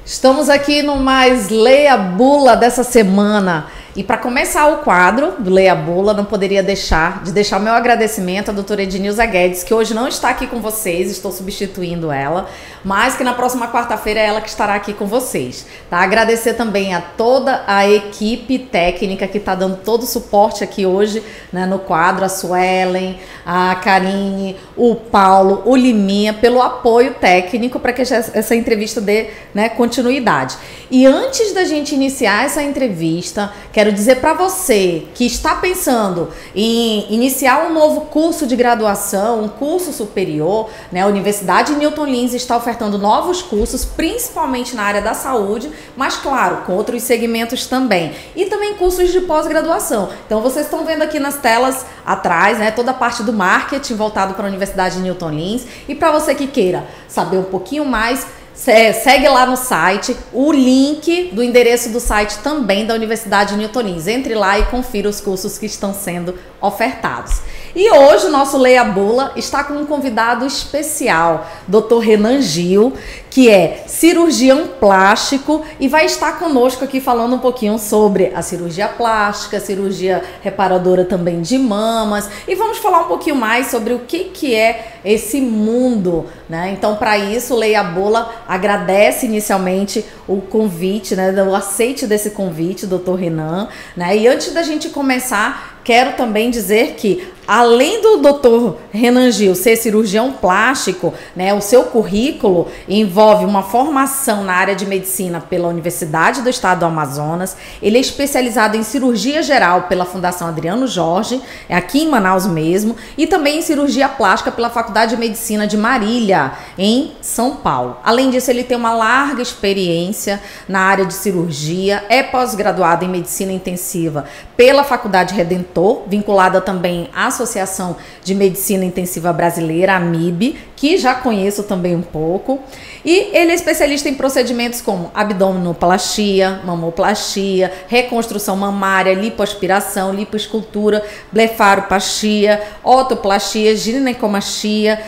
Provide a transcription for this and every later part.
Estamos aqui no mais Leia a Bula dessa semana. E para começar o quadro do Leia a Bula, não poderia deixar o meu agradecimento à doutora Ednilza Guedes, que hoje não está aqui com vocês, estou substituindo ela, mas que na próxima quarta-feira é ela que estará aqui com vocês. Tá? Agradecer também a toda a equipe técnica que está dando todo o suporte aqui hoje, né, no quadro, a Suelen, a Karine, o Paulo, o Liminha, pelo apoio técnico para que essa entrevista dê, né, continuidade. E antes da gente iniciar essa entrevista, quero dizer para você que está pensando em iniciar um novo curso de graduação, um curso superior, né? A Universidade Newton Lins está ofertando novos cursos, principalmente na área da saúde, mas claro, com outros segmentos também. E também cursos de pós-graduação. Então vocês estão vendo aqui nas telas atrás, né, toda a parte do marketing voltado para a Universidade Newton Lins. E para você que queira saber um pouquinho mais, segue lá no site, o link do endereço do site também da Universidade Newton Lins. Entre lá e confira os cursos que estão sendo ofertados. E hoje o nosso Leia a Bula está com um convidado especial, Dr. Renan Gil, que é cirurgião plástico e vai estar conosco aqui falando um pouquinho sobre a cirurgia plástica, cirurgia reparadora também de mamas, e vamos falar um pouquinho mais sobre o que é esse mundo, né? Então, para isso, o Leia a Bula agradece inicialmente o convite, né, o aceite desse convite, Dr. Renan, né? E antes da gente começar, quero também dizer que, além do Dr. Renan Gil ser cirurgião plástico, né, o seu currículo envolve uma formação na área de medicina pela Universidade do Estado do Amazonas. Ele é especializado em cirurgia geral pela Fundação Adriano Jorge, aqui em Manaus mesmo, e também em cirurgia plástica pela Faculdade de Medicina de Marília, em São Paulo. Além disso, ele tem uma larga experiência na área de cirurgia, é pós-graduado em medicina intensiva pela Faculdade Redentor, vinculada também à Associação de Medicina Intensiva Brasileira, a AMIB, que já conheço também um pouco. E ele é especialista em procedimentos como abdominoplastia, mamoplastia, reconstrução mamária, lipoaspiração, lipoescultura, blefaroplastia, otoplastia, ginecomastia.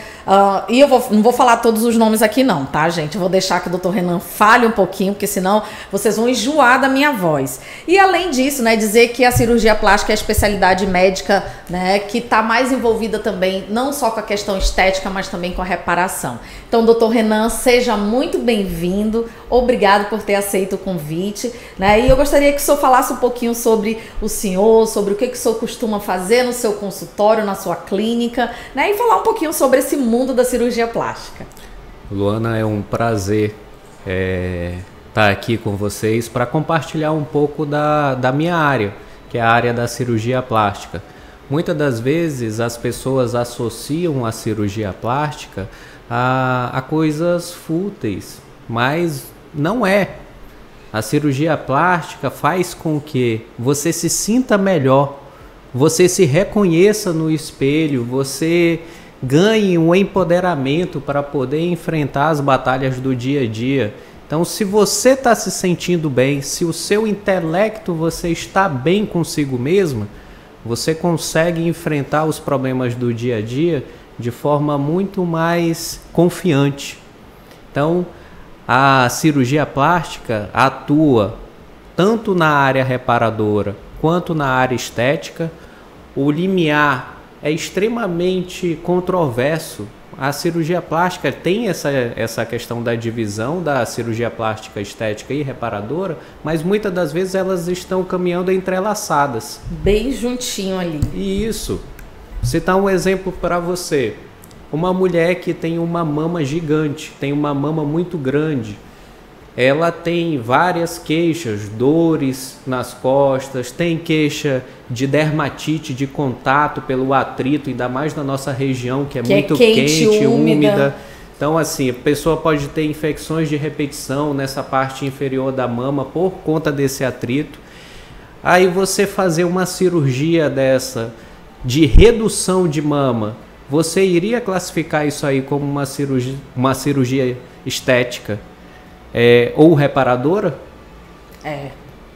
E eu não vou falar todos os nomes aqui não, tá, gente? Eu vou deixar que o Dr. Renan fale um pouquinho, porque senão vocês vão enjoar da minha voz. E além disso, né, dizer que a cirurgia plástica é a especialidade médica, né, que está mais envolvida também, não só com a questão estética, mas também com a reparação. Então, Dr. Renan, seja muito bem-vindo. Obrigado por ter aceito o convite, né? E eu gostaria que o senhor falasse um pouquinho sobre o senhor, sobre o que o senhor costuma fazer no seu consultório, na sua clínica, né? E falar um pouquinho sobre esse mundo da cirurgia plástica. Luana, é um prazer estar aqui com vocês para compartilhar um pouco da minha área, que é a área da cirurgia plástica. Muitas das vezes as pessoas associam a cirurgia plástica a coisas fúteis, mas não é. A cirurgia plástica faz com que você se sinta melhor, você se reconheça no espelho, você ganhe um empoderamento para poder enfrentar as batalhas do dia a dia. Então, se você está se sentindo bem, se o seu intelecto, você está bem consigo mesmo, você consegue enfrentar os problemas do dia a dia de forma muito mais confiante. Então, a cirurgia plástica atua tanto na área reparadora quanto na área estética. O limiar é extremamente controverso. A cirurgia plástica tem essa questão da divisão da cirurgia plástica estética e reparadora, mas muitas das vezes elas estão caminhando entrelaçadas. Bem juntinho ali. E isso. Citar um exemplo para você. Uma mulher que tem uma mama gigante, tem uma mama muito grande, ela tem várias queixas, dores nas costas, tem queixa de dermatite, de contato pelo atrito, ainda mais na nossa região, que é muito quente, úmida. Então, assim, a pessoa pode ter infecções de repetição nessa parte inferior da mama por conta desse atrito. Aí você fazer uma cirurgia dessa de redução de mama, você iria classificar isso aí como uma cirurgia estética? Ou reparadora?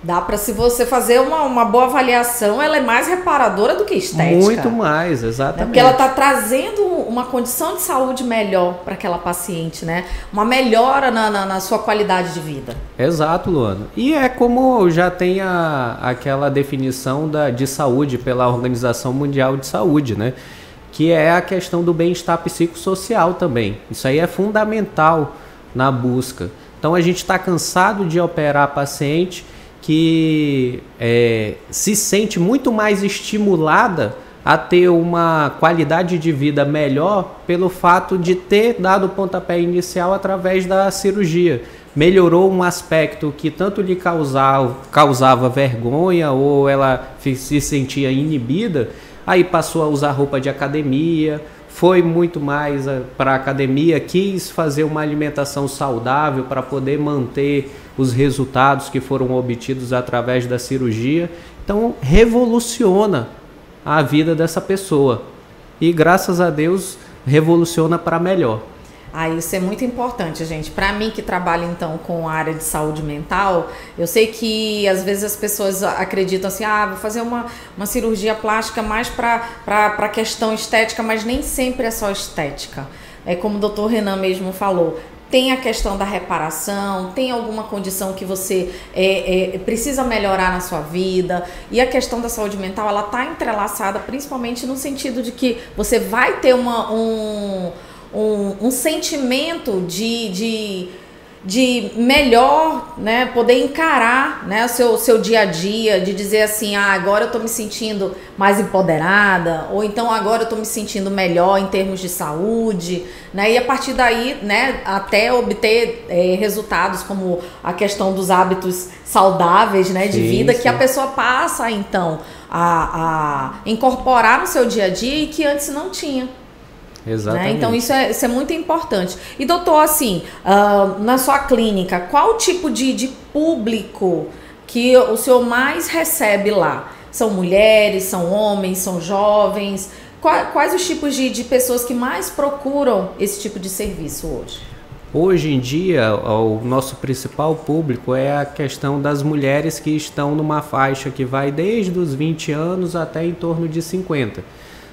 Dá para, se você fazer uma boa avaliação, ela é mais reparadora do que estética. Muito mais, exatamente. Porque ela está trazendo uma condição de saúde melhor para aquela paciente, né? Uma melhora na sua qualidade de vida. Exato, Luana. E é como já tem aquela definição de saúde pela Organização Mundial de Saúde, né? Que é a questão do bem-estar psicossocial também. Isso aí é fundamental na busca. Então a gente está cansado de operar paciente que se sente muito mais estimulada a ter uma qualidade de vida melhor pelo fato de ter dado o pontapé inicial através da cirurgia. Melhorou um aspecto que tanto lhe causava vergonha ou ela se sentia inibida, aí passou a usar roupa de academia, foi muito mais para a academia, quis fazer uma alimentação saudável para poder manter os resultados que foram obtidos através da cirurgia. Então, revoluciona a vida dessa pessoa e, graças a Deus, revoluciona para melhor. Isso é muito importante, gente. Para mim, que trabalho então com a área de saúde mental, eu sei que às vezes as pessoas acreditam assim, vou fazer uma cirurgia plástica mais para questão estética, mas nem sempre é só estética. É como o doutor Renan mesmo falou, tem a questão da reparação, tem alguma condição que você precisa melhorar na sua vida, e a questão da saúde mental, ela está entrelaçada principalmente no sentido de que você vai ter um sentimento de melhor, né, poder encarar, né, o seu dia a dia, de dizer assim, agora eu estou me sentindo mais empoderada, ou então agora eu estou me sentindo melhor em termos de saúde, né, e a partir daí, né, até obter resultados como a questão dos hábitos saudáveis, né, de vida, que a pessoa passa então a incorporar no seu dia a dia e que antes não tinha. Exatamente. Né? Então isso é muito importante. E doutor, assim, na sua clínica, qual tipo de público que o senhor mais recebe lá? São mulheres, são homens, são jovens? Quais os tipos de pessoas que mais procuram esse tipo de serviço hoje? Hoje em dia, o nosso principal público é a questão das mulheres que estão numa faixa que vai desde os 20 anos até em torno de 50.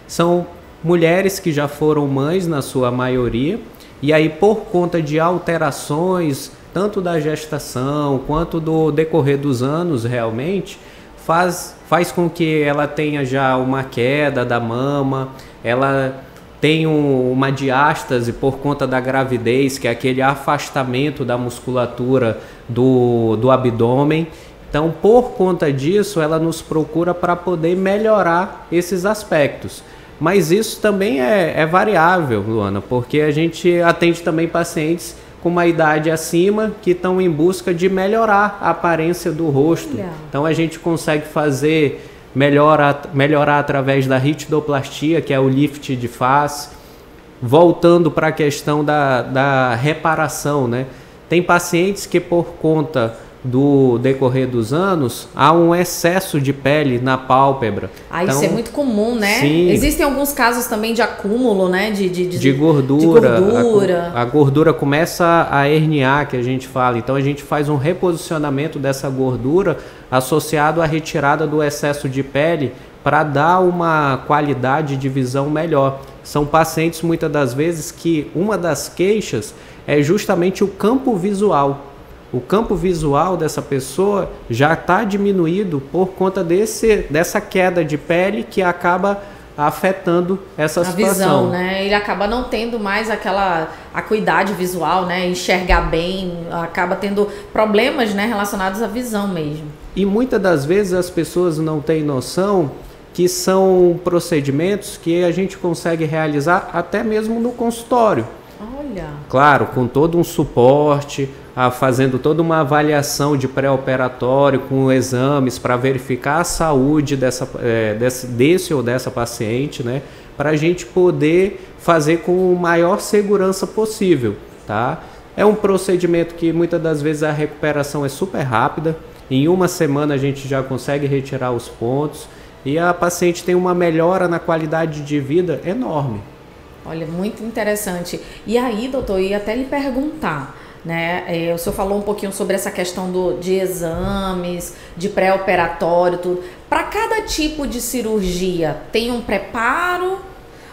São mulheres que já foram mães na sua maioria, e aí por conta de alterações, tanto da gestação quanto do decorrer dos anos realmente, faz com que ela tenha já uma queda da mama, ela tem uma diástase por conta da gravidez, que é aquele afastamento da musculatura do abdômen. Então, por conta disso, ela nos procura para poder melhorar esses aspectos. Mas isso também é variável, Luana, porque a gente atende também pacientes com uma idade acima que estão em busca de melhorar a aparência do rosto. Então a gente consegue melhorar através da ritidoplastia, que é o lift de face, voltando para a questão da reparação, né? Tem pacientes que por conta do decorrer dos anos, há um excesso de pele na pálpebra. Então, isso é muito comum, né? Sim. Existem alguns casos também de acúmulo, né? De gordura. A gordura começa a herniar, que a gente fala. Então a gente faz um reposicionamento dessa gordura associado à retirada do excesso de pele para dar uma qualidade de visão melhor. São pacientes, muitas das vezes, que uma das queixas é justamente o campo visual. O campo visual dessa pessoa já está diminuído por conta dessa queda de pele que acaba afetando essa situação. A visão, né? Ele acaba não tendo mais aquela acuidade visual, né? Enxergar bem, acaba tendo problemas, né, relacionados à visão mesmo. E muitas das vezes as pessoas não têm noção que são procedimentos que a gente consegue realizar até mesmo no consultório. Olha. Claro, com todo um suporte, fazendo toda uma avaliação de pré-operatório com exames para verificar a saúde desse ou dessa paciente, né? Para a gente poder fazer com a maior segurança possível, tá? É um procedimento que muitas das vezes a recuperação é super rápida. Em uma semana a gente já consegue retirar os pontos e a paciente tem uma melhora na qualidade de vida enorme. Olha, muito interessante. E aí, doutor, eu ia até lhe perguntar, né? O senhor falou um pouquinho sobre essa questão de exames, de pré-operatório, tudo. Para cada tipo de cirurgia, tem um preparo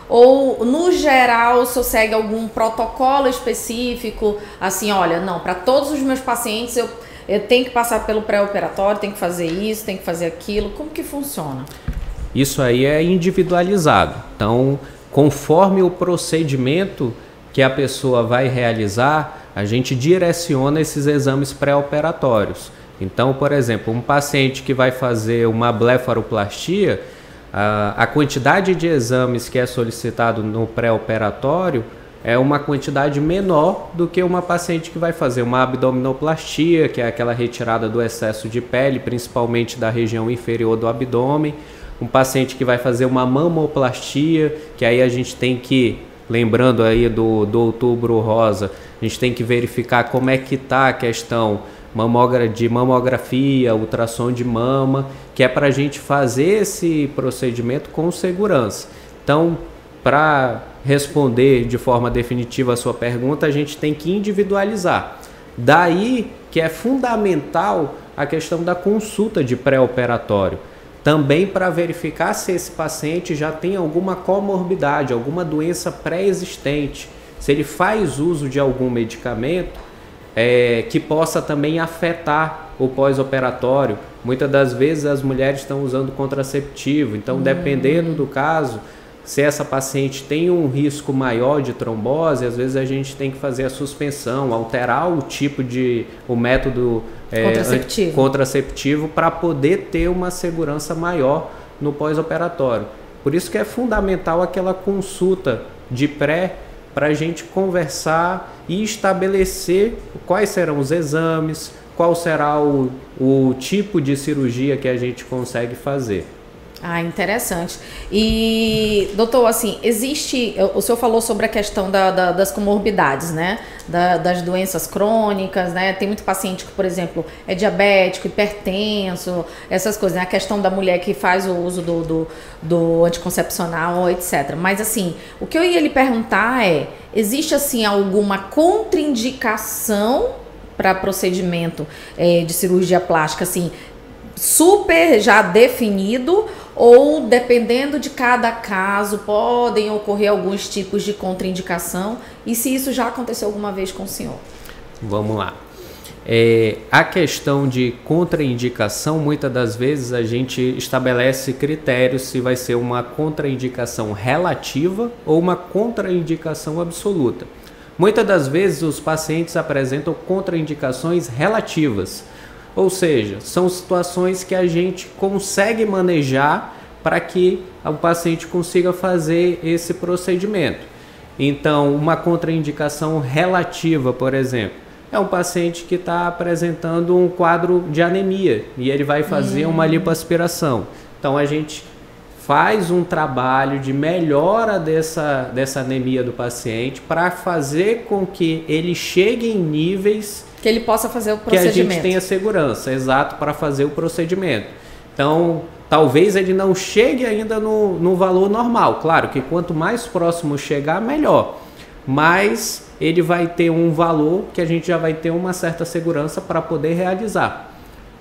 Ou, no geral, o senhor segue algum protocolo específico? Assim, olha, não, para todos os meus pacientes eu tenho que passar pelo pré-operatório, tenho que fazer isso, tenho que fazer aquilo. Como que funciona? Isso aí é individualizado. Então, conforme o procedimento que a pessoa vai realizar, a gente direciona esses exames pré-operatórios. Então, por exemplo, um paciente que vai fazer uma blefaroplastia, a quantidade de exames que é solicitado no pré-operatório é uma quantidade menor do que uma paciente que vai fazer uma abdominoplastia, que é aquela retirada do excesso de pele, principalmente da região inferior do abdômen. Um paciente que vai fazer uma mamoplastia, que aí a gente tem que, lembrando aí do Outubro Rosa, a gente tem que verificar como é que está a questão de mamografia, ultrassom de mama, que é para a gente fazer esse procedimento com segurança. Então, para responder de forma definitiva a sua pergunta, a gente tem que individualizar. Daí que é fundamental a questão da consulta de pré-operatório. Também para verificar se esse paciente já tem alguma comorbidade, alguma doença pré-existente, se ele faz uso de algum medicamento que possa também afetar o pós-operatório. Muitas das vezes as mulheres estão usando contraceptivo, então dependendo do caso, se essa paciente tem um risco maior de trombose, às vezes a gente tem que fazer a suspensão, alterar o método contraceptivo para poder ter uma segurança maior no pós-operatório. Por isso que é fundamental aquela consulta de pré para a gente conversar e estabelecer quais serão os exames, qual será o tipo de cirurgia que a gente consegue fazer. Ah, interessante. E, doutor, assim, o senhor falou sobre a questão das comorbidades, né? Das doenças crônicas, né? Tem muito paciente que, por exemplo, é diabético, hipertenso, essas coisas, né? A questão da mulher que faz o uso do anticoncepcional, etc. Mas, assim, o que eu ia lhe perguntar existe, assim, alguma contraindicação para procedimento de cirurgia plástica, assim, super já definido, ou dependendo de cada caso podem ocorrer alguns tipos de contraindicação, e se isso já aconteceu alguma vez com o senhor? Vamos lá. A questão de contraindicação, muitas das vezes a gente estabelece critérios se vai ser uma contraindicação relativa ou uma contraindicação absoluta. Muitas das vezes os pacientes apresentam contraindicações relativas. Ou seja, são situações que a gente consegue manejar para que o paciente consiga fazer esse procedimento. Então, uma contraindicação relativa, por exemplo, é um paciente que está apresentando um quadro de anemia e ele vai fazer uma lipoaspiração. Então, a gente faz um trabalho de melhora dessa anemia do paciente para fazer com que ele chegue em níveis que ele possa fazer o procedimento. Que a gente tenha segurança, exato, para fazer o procedimento. Então, talvez ele não chegue ainda no valor normal. Claro que quanto mais próximo chegar, melhor. Mas ele vai ter um valor que a gente já vai ter uma certa segurança para poder realizar.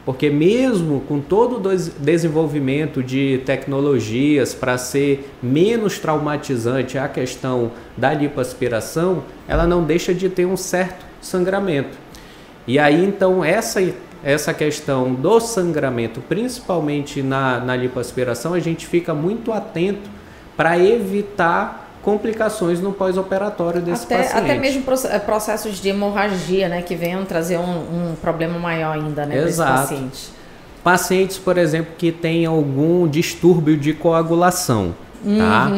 Porque mesmo com todo o desenvolvimento de tecnologias para ser menos traumatizante a questão da lipoaspiração, ela não deixa de ter um certo sangramento. E aí, então, essa questão do sangramento, principalmente na lipoaspiração, a gente fica muito atento para evitar complicações no pós-operatório desse paciente. Até mesmo processos de hemorragia, né, que venham trazer um problema maior ainda, né, para esse paciente. Pacientes, por exemplo, que têm algum distúrbio de coagulação, tá?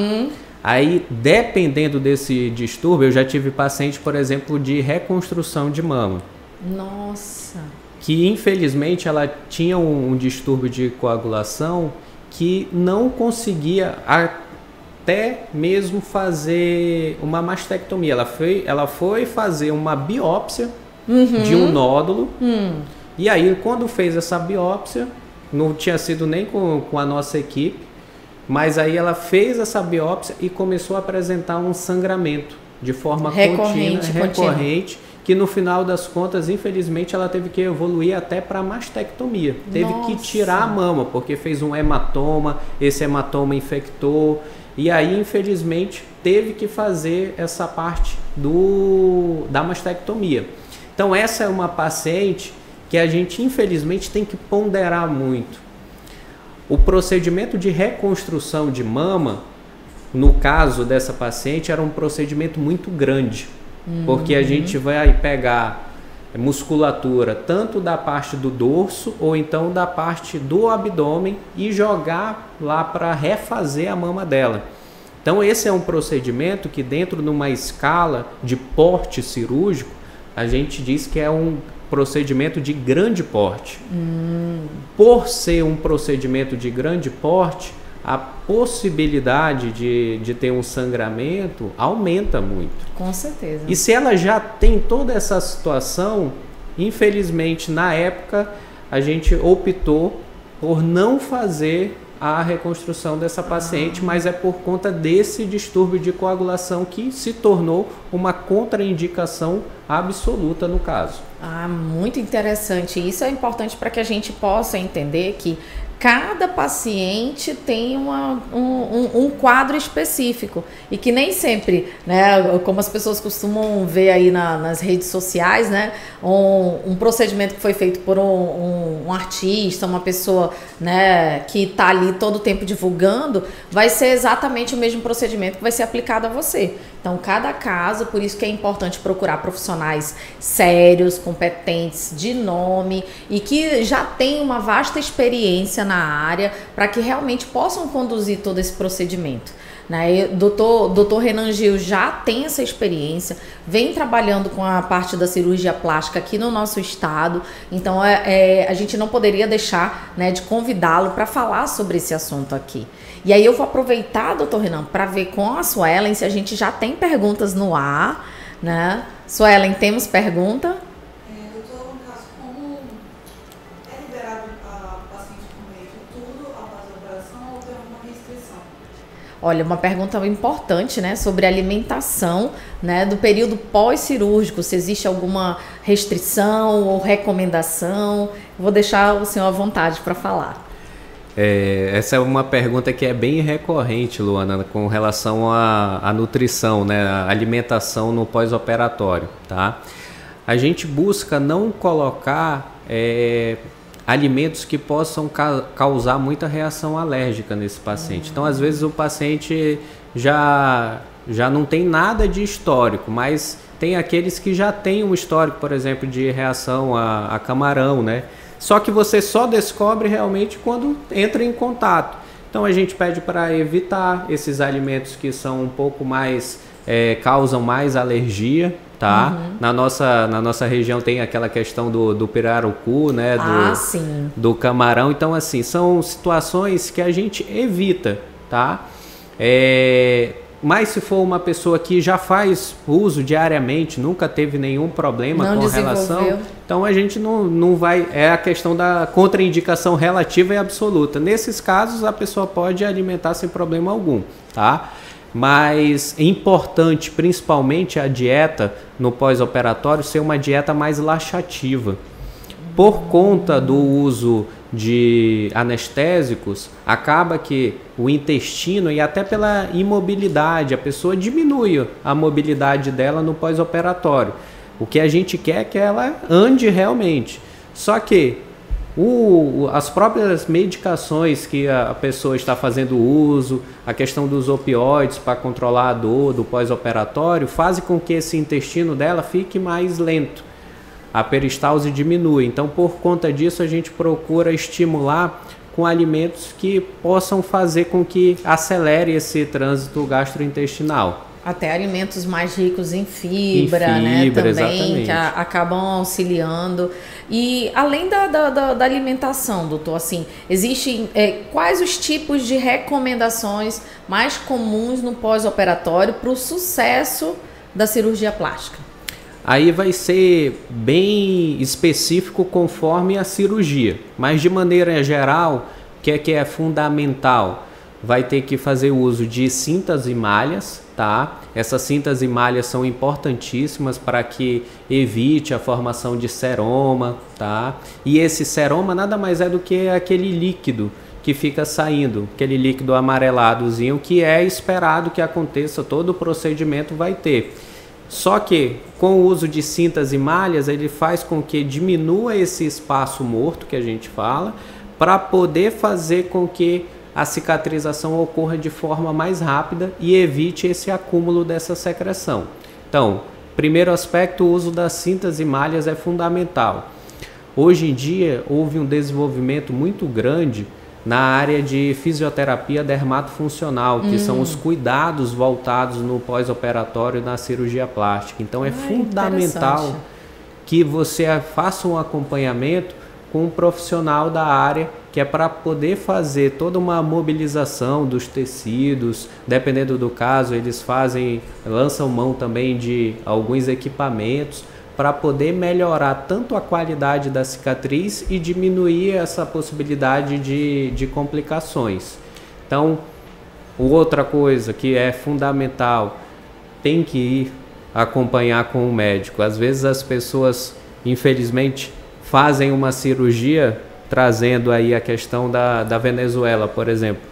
Aí, dependendo desse distúrbio, eu já tive paciente, por exemplo, de reconstrução de mama. Nossa! Que infelizmente ela tinha um distúrbio de coagulação que não conseguia até mesmo fazer uma mastectomia. Ela foi fazer uma biópsia de um nódulo. E aí, quando fez essa biópsia, não tinha sido nem com a nossa equipe, mas aí ela fez essa biópsia e começou a apresentar um sangramento de forma recorrente, que no final das contas, infelizmente, ela teve que evoluir até para mastectomia. Teve que tirar a mama, porque fez um hematoma, esse hematoma infectou, e aí infelizmente teve que fazer essa parte da mastectomia. Então essa é uma paciente que a gente infelizmente tem que ponderar muito. O procedimento de reconstrução de mama, no caso dessa paciente, era um procedimento muito grande, porque a gente vai pegar musculatura tanto da parte do dorso ou então da parte do abdômen e jogar lá para refazer a mama dela. Então esse é um procedimento que dentro de uma escala de porte cirúrgico a gente diz que é um procedimento de grande porte. Por ser um procedimento de grande porte, a possibilidade de ter um sangramento aumenta muito. Com certeza. E se ela já tem toda essa situação, infelizmente, na época, a gente optou por não fazer a reconstrução dessa paciente, mas é por conta desse distúrbio de coagulação que se tornou uma contraindicação absoluta no caso. Muito interessante. Isso é importante para que a gente possa entender que cada paciente tem um quadro específico e que nem sempre, né, como as pessoas costumam ver aí nas redes sociais, né, um procedimento que foi feito por um artista, uma pessoa, né, que está ali todo o tempo divulgando, vai ser exatamente o mesmo procedimento que vai ser aplicado a você. Então, cada caso, por isso que é importante procurar profissionais sérios, competentes, de nome e que já tenham uma vasta experiência na área para que realmente possam conduzir todo esse procedimento. Né? Doutor Renan Gil já tem essa experiência, vem trabalhando com a parte da cirurgia plástica aqui no nosso estado, então a gente não poderia deixar, né, de convidá-lo para falar sobre esse assunto aqui. E aí eu vou aproveitar, doutor Renan, para ver com a Suelen se a gente já tem perguntas no ar, né? Suelen, temos pergunta? Doutor, no caso, como é liberado a paciente comer tudo após a operação ou tem alguma restrição? Olha, uma pergunta importante, né, sobre alimentação, né, do período pós-cirúrgico, se existe alguma restrição ou recomendação. Vou deixar o senhor à vontade para falar. Essa é uma pergunta que é bem recorrente, Luana, com relação à nutrição, né, a alimentação no pós-operatório, tá? A gente busca não colocar alimentos que possam causar muita reação alérgica nesse paciente. Então, às vezes, o paciente já não tem nada de histórico, mas tem aqueles que já têm um histórico, por exemplo, de reação a camarão, né? Só que você só descobre realmente quando entra em contato. Então a gente pede para evitar esses alimentos que são um pouco mais, causam mais alergia, tá? Na nossa região tem aquela questão do pirarucu, né? Sim. Do camarão. Então assim, são situações que a gente evita, tá? Mas se for uma pessoa que já faz uso diariamente, nunca teve nenhum problema com relação, então a gente não vai, é a questão da contraindicação relativa e absoluta. Nesses casos a pessoa pode alimentar sem problema algum, tá? Mas é importante, principalmente a dieta no pós-operatório, ser uma dieta mais laxativa. Por conta do uso de anestésicos, acaba que o intestino, e até pela imobilidade, a pessoa diminui a mobilidade dela no pós-operatório. O que a gente quer é que ela ande realmente. Só que as próprias medicações que a pessoa está fazendo uso, a questão dos opioides para controlar a dor do pós-operatório, fazem com que esse intestino dela fique mais lento. A peristalse diminui. Então, por conta disso, a gente procura estimular com alimentos que possam fazer com que acelere esse trânsito gastrointestinal. Até alimentos mais ricos em fibra, né? Também, exatamente, que acabam auxiliando. E além da alimentação, doutor, assim, existem quais os tipos de recomendações mais comuns no pós-operatório para o sucesso da cirurgia plástica? Aí vai ser bem específico conforme a cirurgia, mas de maneira geral, o que é fundamental? Vai ter que fazer uso de cintas e malhas, tá? Essas cintas e malhas são importantíssimas para que evite a formação de seroma, tá? E esse seroma nada mais é do que aquele líquido que fica saindo, aquele líquido amareladozinho que é esperado que aconteça, todo o procedimento vai ter. Só que com o uso de cintas e malhas, ele faz com que diminua esse espaço morto que a gente fala, para poder fazer com que a cicatrização ocorra de forma mais rápida e evite esse acúmulo dessa secreção. Então, primeiro aspecto, o uso das cintas e malhas é fundamental. Hoje em dia, houve um desenvolvimento muito grande na área de fisioterapia dermatofuncional, que são os cuidados voltados no pós-operatório na cirurgia plástica. Então, é fundamental que você faça um acompanhamento com um profissional da área, que é para poder fazer toda uma mobilização dos tecidos, dependendo do caso, eles lançam mão também de alguns equipamentos para poder melhorar tanto a qualidade da cicatriz e diminuir essa possibilidade de complicações. Então, outra coisa que é fundamental, tem que ir acompanhar com o médico. Às vezes as pessoas, infelizmente, fazem uma cirurgia, trazendo aí a questão da Venezuela, por exemplo.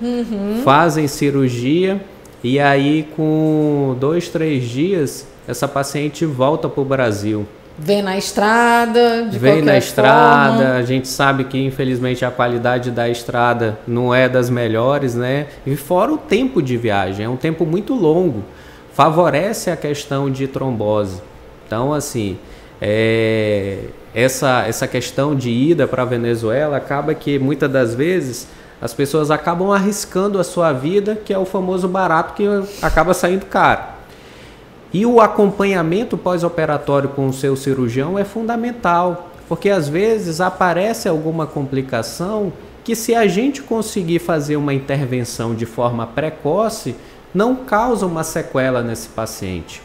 Fazem cirurgia e aí com 2, 3 dias, essa paciente volta para o Brasil. Vem na estrada, de Vem qualquer na estrada, forma. a gente sabe que infelizmente a qualidade da estrada não é das melhores, né? E fora o tempo de viagem, é um tempo muito longo, favorece a questão de trombose. Então, assim, essa questão de ida para a Venezuela acaba que muitas das vezes as pessoas acabam arriscando a sua vida, que é o famoso barato que acaba saindo caro. E o acompanhamento pós-operatório com o seu cirurgião é fundamental, porque às vezes aparece alguma complicação que, se a gente conseguir fazer uma intervenção de forma precoce, não causa uma sequela nesse paciente.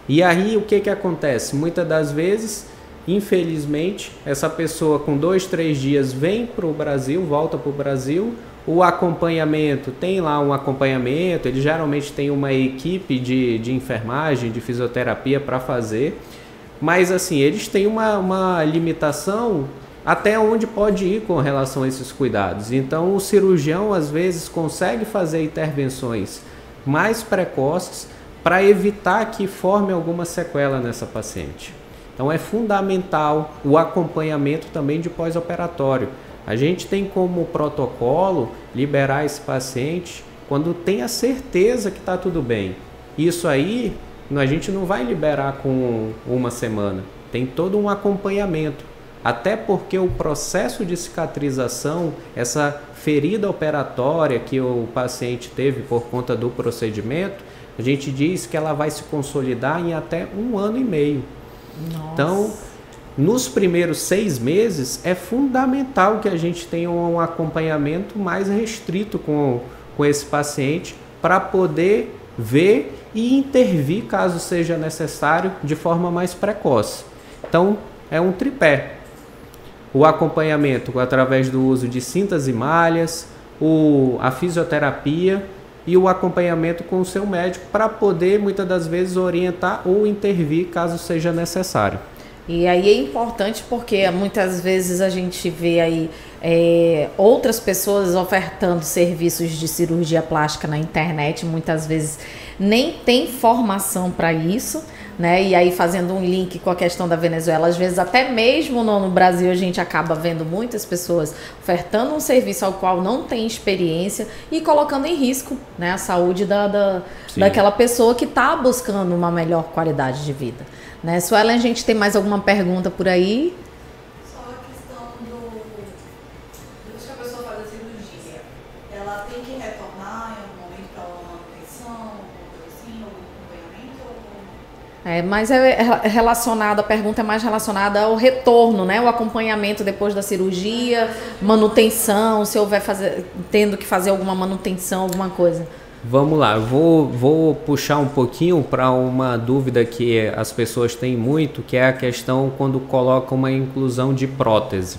E aí o que acontece? Muitas das vezes, infelizmente, essa pessoa com 2, 3 dias vem para o Brasil, volta para o Brasil, o acompanhamento, tem lá um acompanhamento, ele geralmente tem uma equipe de enfermagem, de fisioterapia para fazer, mas assim, eles têm uma limitação até onde pode ir com relação a esses cuidados. Então o cirurgião às vezes consegue fazer intervenções mais precoces para evitar que forme alguma sequela nessa paciente. Então é fundamental o acompanhamento também de pós-operatório. A gente tem como protocolo liberar esse paciente quando tem a certeza que está tudo bem. Isso aí a gente não vai liberar com uma semana, tem todo um acompanhamento. Até porque o processo de cicatrização, essa ferida operatória que o paciente teve por conta do procedimento, a gente diz que ela vai se consolidar em até 1 ano e meio. Nossa. Então, nos primeiros 6 meses, é fundamental que a gente tenha um acompanhamento mais restrito com esse paciente para poder ver e intervir, caso seja necessário, de forma mais precoce. Então, é um tripé. O acompanhamento através do uso de cintas e malhas, a fisioterapia e o acompanhamento com o seu médico para poder, muitas das vezes, orientar ou intervir, caso seja necessário. E aí é importante porque muitas vezes a gente vê aí outras pessoas ofertando serviços de cirurgia plástica na internet, muitas vezes nem tem formação para isso, né? E aí fazendo um link com a questão da Venezuela, às vezes até mesmo no Brasil a gente acaba vendo muitas pessoas ofertando um serviço ao qual não tem experiência e colocando em risco, né, a saúde daquela pessoa que está buscando uma melhor qualidade de vida. Né? Suelen, a gente tem mais alguma pergunta por aí? Só a questão depois que a pessoa faz a cirurgia, ela tem que retornar em algum momento para uma manutenção, alguma coisa assim, algum acompanhamento? Mas é relacionado, a pergunta é mais relacionada ao retorno, né? O acompanhamento depois da cirurgia, manutenção, se houver tendo que fazer alguma manutenção, alguma coisa. Vamos lá, vou puxar um pouquinho para uma dúvida que as pessoas têm muito, que é a questão quando colocam uma inclusão de prótese.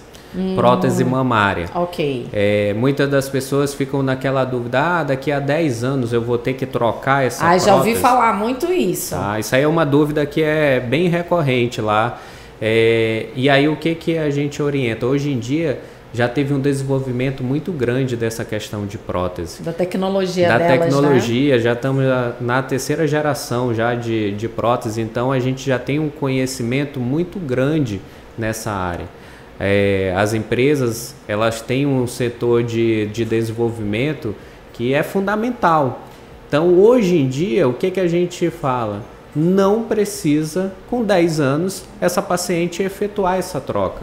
Prótese mamária. Ok. Muitas das pessoas ficam naquela dúvida, daqui a 10 anos eu vou ter que trocar essa prótese. Já ouvi falar muito isso. Isso aí é uma dúvida que é bem recorrente lá. E aí o que a gente orienta? Hoje em dia já teve um desenvolvimento muito grande dessa questão de prótese. Da tecnologia da delas, tecnologia, né? Já estamos na terceira geração já de prótese, então a gente já tem um conhecimento muito grande nessa área. As empresas, elas têm um setor de desenvolvimento que é fundamental. Então, hoje em dia, o que a gente fala? Não precisa, com 10 anos, essa paciente efetuar essa troca.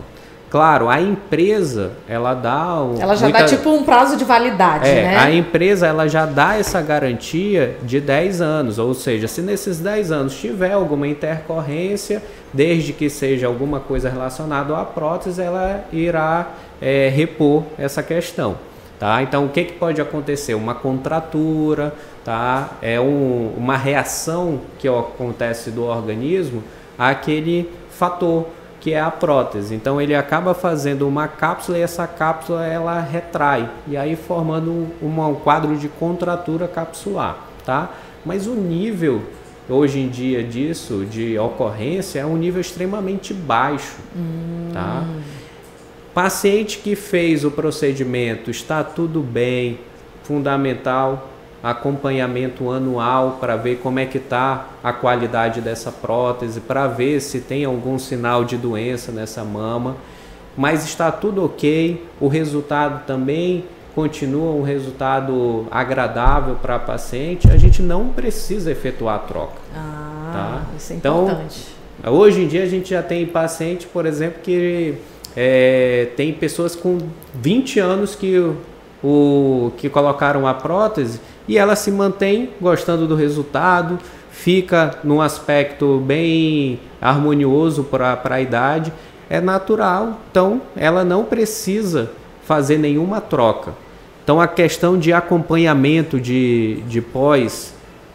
Claro, a empresa, ela dá... Ela já dá tipo um prazo de validade, né? A empresa, ela já dá essa garantia de 10 anos, ou seja, se nesses 10 anos tiver alguma intercorrência, desde que seja alguma coisa relacionada à prótese, ela irá repor essa questão. Tá? Então, o que pode acontecer? Uma contratura, tá? Uma reação que acontece do organismo àquele fator, que é a prótese. Então ele acaba fazendo uma cápsula e essa cápsula ela retrai, e aí formando um quadro de contratura capsular, tá? Mas o nível hoje em dia disso, de ocorrência, é um nível extremamente baixo, tá? Paciente que fez o procedimento, está tudo bem, fundamental, acompanhamento anual para ver como é que está a qualidade dessa prótese, para ver se tem algum sinal de doença nessa mama, mas está tudo ok, o resultado também continua um resultado agradável para a paciente, a gente não precisa efetuar a troca. Tá? Isso é importante. Então, hoje em dia a gente já tem paciente, por exemplo, que tem pessoas com 20 anos que colocaram a prótese e ela se mantém gostando do resultado, fica num aspecto bem harmonioso para a idade, é natural, então ela não precisa fazer nenhuma troca. Então a questão de acompanhamento de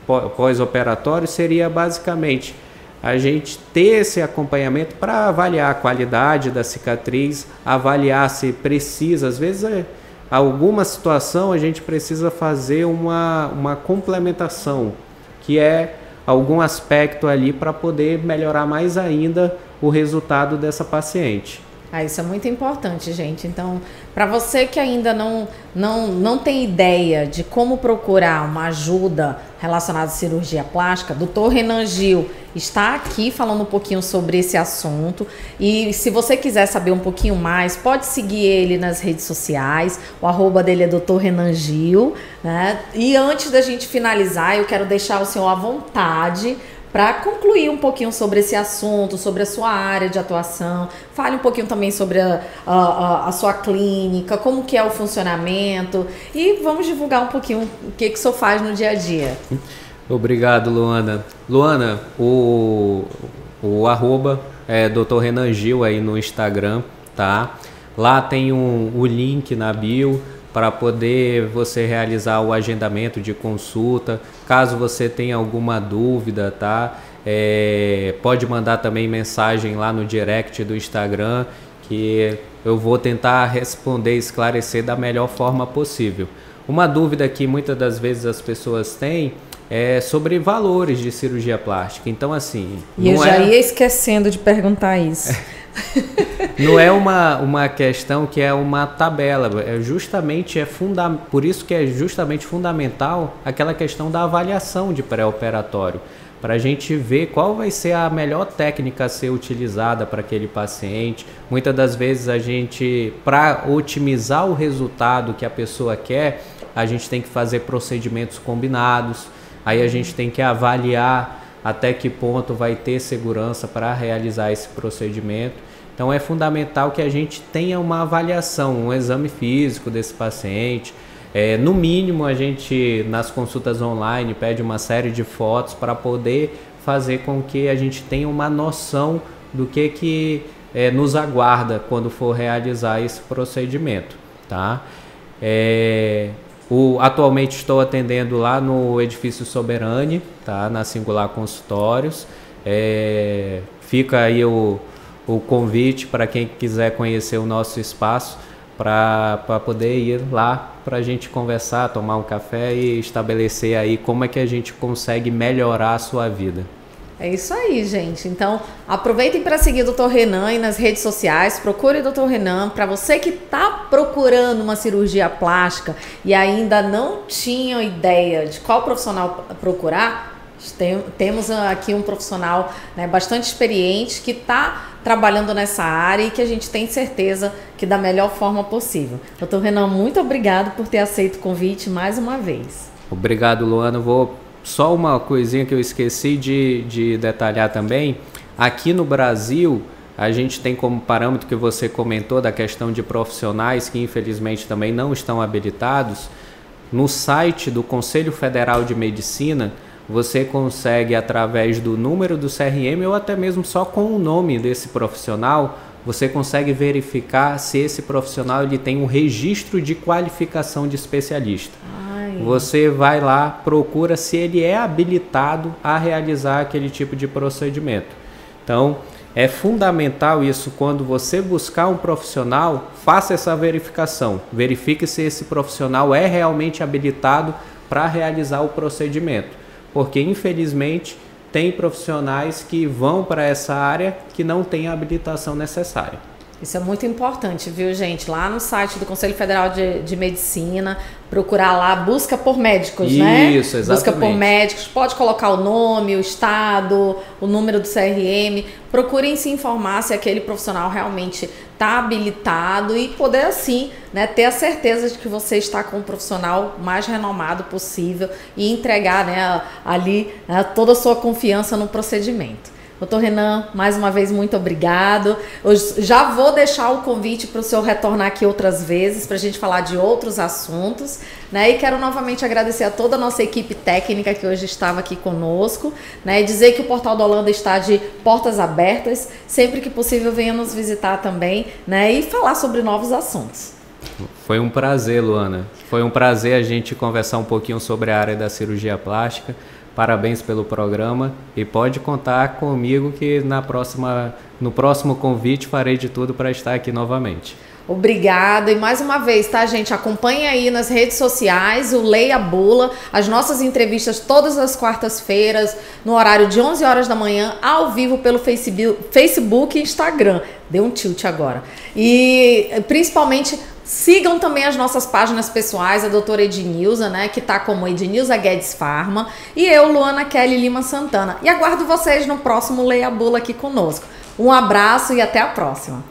pós-operatório seria basicamente a gente ter esse acompanhamento para avaliar a qualidade da cicatriz, avaliar se precisa, às vezes alguma situação a gente precisa fazer uma complementação, que é algum aspecto ali para poder melhorar mais ainda o resultado dessa paciente. Isso é muito importante, gente. Então, para você que ainda não tem ideia de como procurar uma ajuda relacionada à cirurgia plástica, Dr. Renan Gil está aqui falando um pouquinho sobre esse assunto. E se você quiser saber um pouquinho mais, pode seguir ele nas redes sociais. O @ dele é Dr. Renan Gil, né? E antes da gente finalizar, eu quero deixar o senhor à vontade para concluir um pouquinho sobre esse assunto, sobre a sua área de atuação. Fale um pouquinho também sobre a sua clínica, como que é o funcionamento, e vamos divulgar um pouquinho o que o senhor faz no dia a dia. Obrigado, Luana. Luana, o @ é Dr. Renan Gil aí no Instagram, tá? Lá tem o link na bio para poder você realizar o agendamento de consulta. Caso você tenha alguma dúvida, tá? Pode mandar também mensagem lá no direct do Instagram, que eu vou tentar responder e esclarecer da melhor forma possível. Uma dúvida que muitas das vezes as pessoas têm é sobre valores de cirurgia plástica. Então, assim... E eu já ia esquecendo de perguntar isso. Não é uma questão que é uma tabela, por isso que é justamente fundamental aquela questão da avaliação de pré-operatório, para a gente ver qual vai ser a melhor técnica a ser utilizada para aquele paciente. Muitas das vezes para otimizar o resultado que a pessoa quer, a gente tem que fazer procedimentos combinados, aí a gente tem que avaliar até que ponto vai ter segurança para realizar esse procedimento. Então é fundamental que a gente tenha uma avaliação, um exame físico desse paciente. No mínimo, a gente, nas consultas online, pede uma série de fotos para poder fazer com que a gente tenha uma noção do que nos aguarda quando for realizar esse procedimento, tá? Atualmente estou atendendo lá no Edifício Soberani, tá? Na Singular Consultórios. Fica aí o convite para quem quiser conhecer o nosso espaço, para poder ir lá para a gente conversar, tomar um café e estabelecer aí como é que a gente consegue melhorar a sua vida. É isso aí, gente. Então, aproveitem para seguir o Dr. Renan aí nas redes sociais. Procure o Dr. Renan. Para você que está procurando uma cirurgia plástica e ainda não tinha ideia de qual profissional procurar, temos aqui um profissional, né, bastante experiente que está trabalhando nessa área e que a gente tem certeza que da melhor forma possível. Dr. Renan, muito obrigado por ter aceito o convite mais uma vez. Obrigado, Luana. Só uma coisinha que eu esqueci de detalhar também. Aqui no Brasil, a gente tem como parâmetro que você comentou da questão de profissionais que infelizmente também não estão habilitados. No site do Conselho Federal de Medicina, você consegue, através do número do CRM ou até mesmo só com o nome desse profissional, você consegue verificar se esse profissional ele tem um registro de qualificação de especialista. Você vai lá, procura se ele é habilitado a realizar aquele tipo de procedimento. Então, é fundamental isso, quando você buscar um profissional, faça essa verificação. Verifique se esse profissional é realmente habilitado para realizar o procedimento. Porque, infelizmente, tem profissionais que vão para essa área que não têm a habilitação necessária. Isso é muito importante, viu, gente? Lá no site do Conselho Federal de Medicina, procurar lá, busca por médicos, né? Isso, exatamente. Busca por médicos, pode colocar o nome, o estado, o número do CRM. Procurem se informar se aquele profissional realmente está habilitado e poder, assim, né, ter a certeza de que você está com o profissional mais renomado possível e entregar, né, ali, né, toda a sua confiança no procedimento. Doutor Renan, mais uma vez, muito obrigado. Eu já vou deixar o convite para o senhor retornar aqui outras vezes para a gente falar de outros assuntos, né? E quero novamente agradecer a toda a nossa equipe técnica que hoje estava aqui conosco, né? E dizer que o Portal da Holanda está de portas abertas. Sempre que possível, venha nos visitar também, né? E falar sobre novos assuntos. Foi um prazer, Luana. Foi um prazer a gente conversar um pouquinho sobre a área da cirurgia plástica. Parabéns pelo programa e pode contar comigo que no próximo convite farei de tudo para estar aqui novamente. Obrigada. E mais uma vez, tá, gente? Acompanhe aí nas redes sociais o Leia a Bula, as nossas entrevistas todas as quartas-feiras, no horário de 11 horas da manhã, ao vivo pelo Facebook e Instagram. Deu um tilt agora. E principalmente sigam também as nossas páginas pessoais, a doutora Ednilza, né, que tá como Ednilza Guedes Pharma, e eu, Luana Kelly Lima Santana. E aguardo vocês no próximo Leia a Bula aqui conosco. Um abraço e até a próxima.